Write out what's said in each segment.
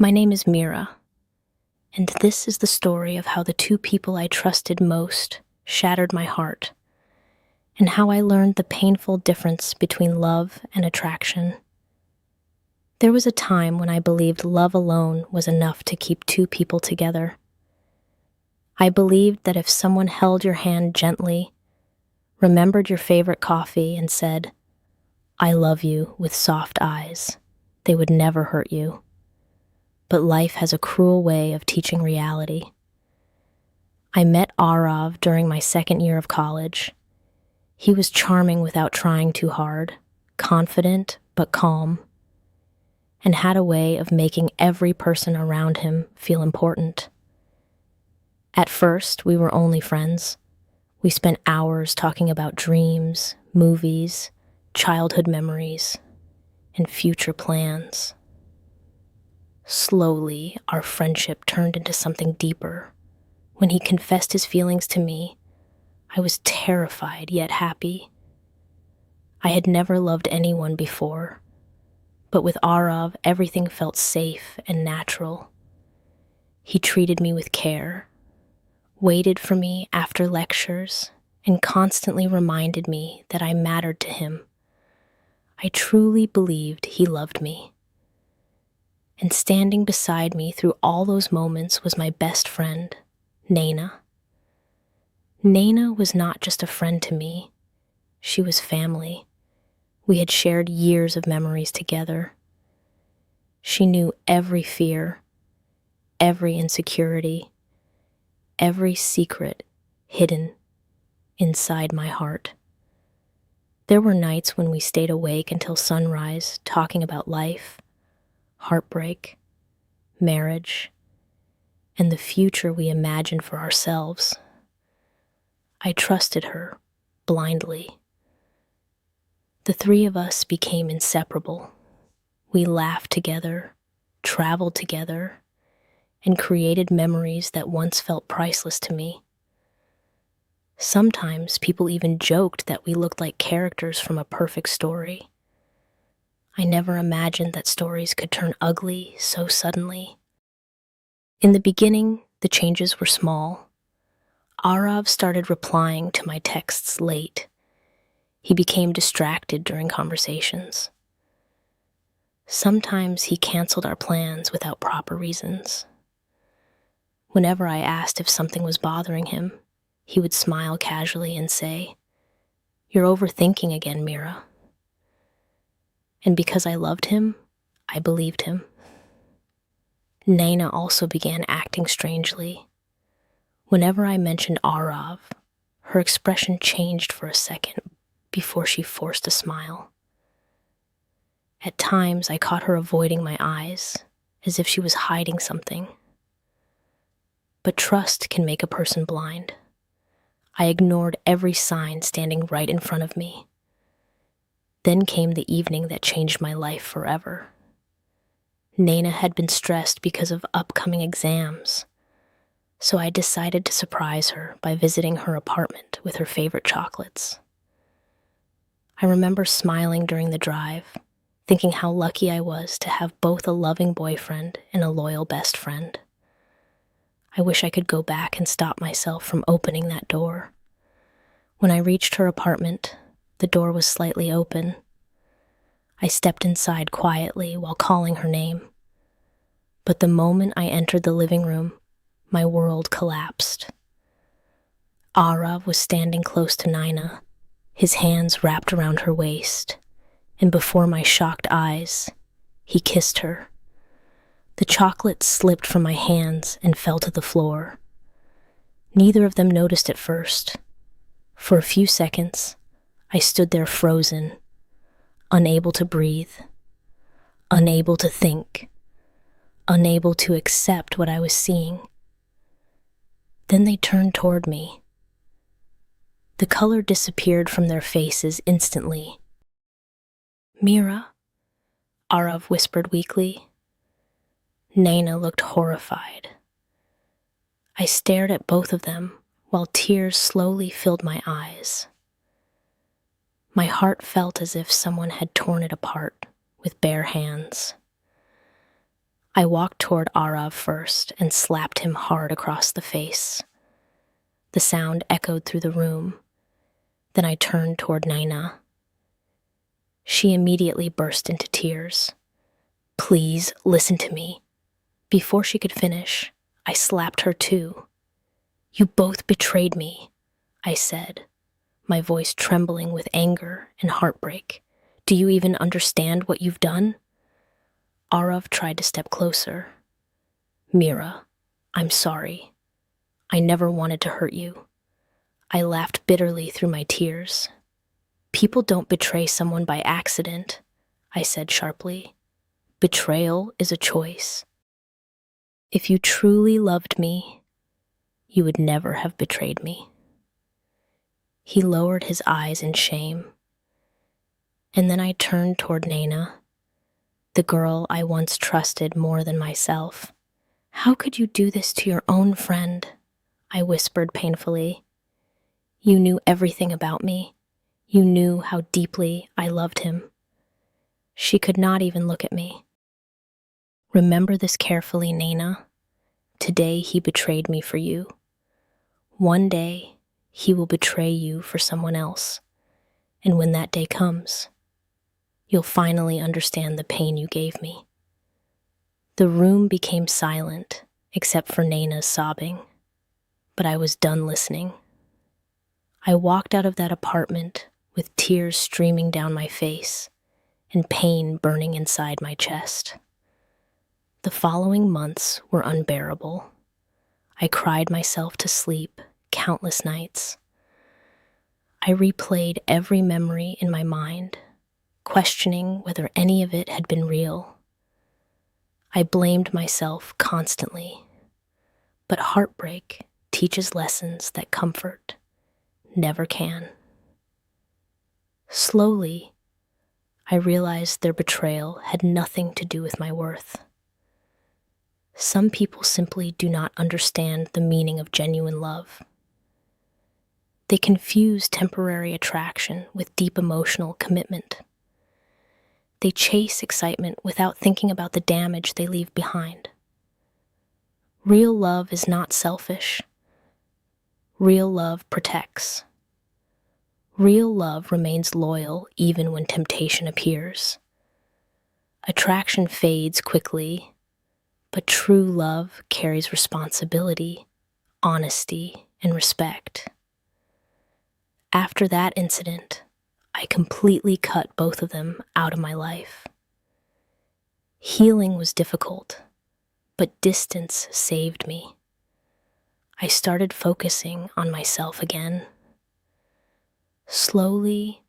My name is Mira, and this is the story of how the two people I trusted most shattered my heart, and how I learned the painful difference between love and attraction. There was a time when I believed love alone was enough to keep two people together. I believed that if someone held your hand gently, remembered your favorite coffee, and said, "I love you," with soft eyes, they would never hurt you. But life has a cruel way of teaching reality. I met Arav during my second year of college. He was charming without trying too hard, confident but calm, and had a way of making every person around him feel important. At first, we were only friends. We spent hours talking about dreams, movies, childhood memories, and future plans. Slowly, our friendship turned into something deeper. When he confessed his feelings to me, I was terrified yet happy. I had never loved anyone before, but with Arav, everything felt safe and natural. He treated me with care, waited for me after lectures, and constantly reminded me that I mattered to him. I truly believed he loved me. And standing beside me through all those moments was my best friend, Naina. Naina was not just a friend to me, she was family. We had shared years of memories together. She knew every fear, every insecurity, every secret hidden inside my heart. There were nights when we stayed awake until sunrise, talking about life, heartbreak, marriage, and the future we imagined for ourselves. I trusted her blindly. The three of us became inseparable. We laughed together, traveled together, and created memories that once felt priceless to me. Sometimes people even joked that we looked like characters from a perfect story. I never imagined that stories could turn ugly so suddenly. In the beginning, the changes were small. Arav started replying to my texts late. He became distracted during conversations. Sometimes he canceled our plans without proper reasons. Whenever I asked if something was bothering him, he would smile casually and say, "You're overthinking again, Mira." And because I loved him, I believed him. Naina also began acting strangely. Whenever I mentioned Arav, her expression changed for a second before she forced a smile. At times, I caught her avoiding my eyes, as if she was hiding something. But trust can make a person blind. I ignored every sign standing right in front of me. Then came the evening that changed my life forever. Naina had been stressed because of upcoming exams, so I decided to surprise her by visiting her apartment with her favorite chocolates. I remember smiling during the drive, thinking how lucky I was to have both a loving boyfriend and a loyal best friend. I wish I could go back and stop myself from opening that door. When I reached her apartment, the door was slightly open. I stepped inside quietly while calling her name. But the moment I entered the living room, my world collapsed. Arav was standing close to Naina, his hands wrapped around her waist, and before my shocked eyes, he kissed her. The chocolate slipped from my hands and fell to the floor. Neither of them noticed at first. For a few seconds, I stood there frozen, unable to breathe, unable to think, unable to accept what I was seeing. Then they turned toward me. The color disappeared from their faces instantly. "Mira," Arav whispered weakly. Naina looked horrified. I stared at both of them while tears slowly filled my eyes. My heart felt as if someone had torn it apart with bare hands. I walked toward Arav first and slapped him hard across the face. The sound echoed through the room. Then I turned toward Naina. She immediately burst into tears. "Please, listen to me." Before she could finish, I slapped her too. "You both betrayed me," I said, my voice trembling with anger and heartbreak. "Do you even understand what you've done?" Arav tried to step closer. "Mira, I'm sorry. I never wanted to hurt you." I laughed bitterly through my tears. "People don't betray someone by accident," I said sharply. "Betrayal is a choice. If you truly loved me, you would never have betrayed me." He lowered his eyes in shame. And then I turned toward Naina, the girl I once trusted more than myself. "How could you do this to your own friend?" I whispered painfully. "You knew everything about me. You knew how deeply I loved him." She could not even look at me. "Remember this carefully, Naina. Today he betrayed me for you. One day he will betray you for someone else. And when that day comes, you'll finally understand the pain you gave me." The room became silent, except for Naina's sobbing. But I was done listening. I walked out of that apartment with tears streaming down my face and pain burning inside my chest. The following months were unbearable. I cried myself to sleep countless nights. I replayed every memory in my mind, questioning whether any of it had been real. I blamed myself constantly, but heartbreak teaches lessons that comfort never can. Slowly, I realized their betrayal had nothing to do with my worth. Some people simply do not understand the meaning of genuine love. They confuse temporary attraction with deep emotional commitment. They chase excitement without thinking about the damage they leave behind. Real love is not selfish. Real love protects. Real love remains loyal even when temptation appears. Attraction fades quickly, but true love carries responsibility, honesty, and respect. After that incident, I completely cut both of them out of my life. Healing was difficult, but distance saved me. I started focusing on myself again. Slowly,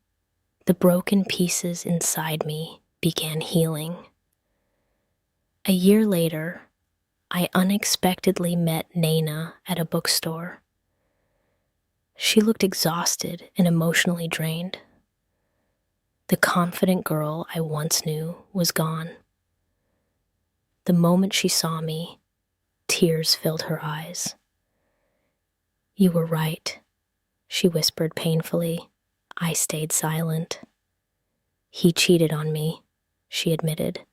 the broken pieces inside me began healing. A year later, I unexpectedly met Naina at a bookstore. She looked exhausted and emotionally drained. The confident girl I once knew was gone. The moment she saw me, tears filled her eyes. "You were right," she whispered painfully. I stayed silent. "He cheated on me," she admitted,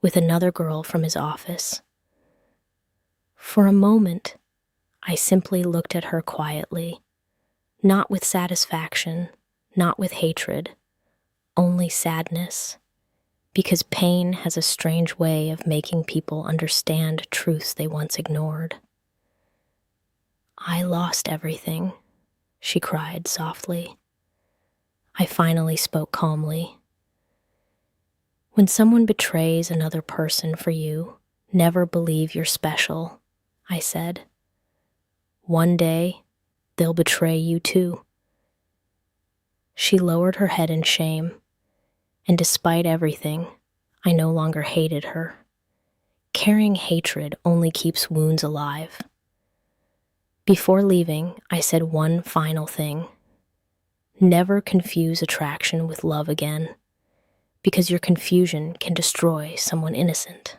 "with another girl from his office." For a moment, I simply looked at her quietly, not with satisfaction, not with hatred, only sadness, because pain has a strange way of making people understand truths they once ignored. "I lost everything," she cried softly. I finally spoke calmly. "When someone betrays another person for you, never believe you're special," I said. "One day, they'll betray you too." She lowered her head in shame, and despite everything, I no longer hated her. Carrying hatred only keeps wounds alive. Before leaving, I said one final thing. Never confuse attraction with love again, because your confusion can destroy someone innocent.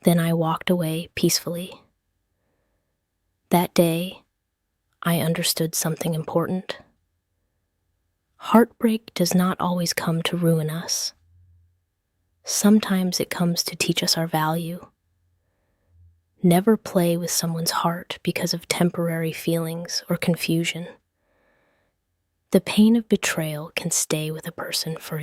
Then I walked away peacefully. That day, I understood something important. Heartbreak does not always come to ruin us. Sometimes it comes to teach us our value. Never play with someone's heart because of temporary feelings or confusion. The pain of betrayal can stay with a person for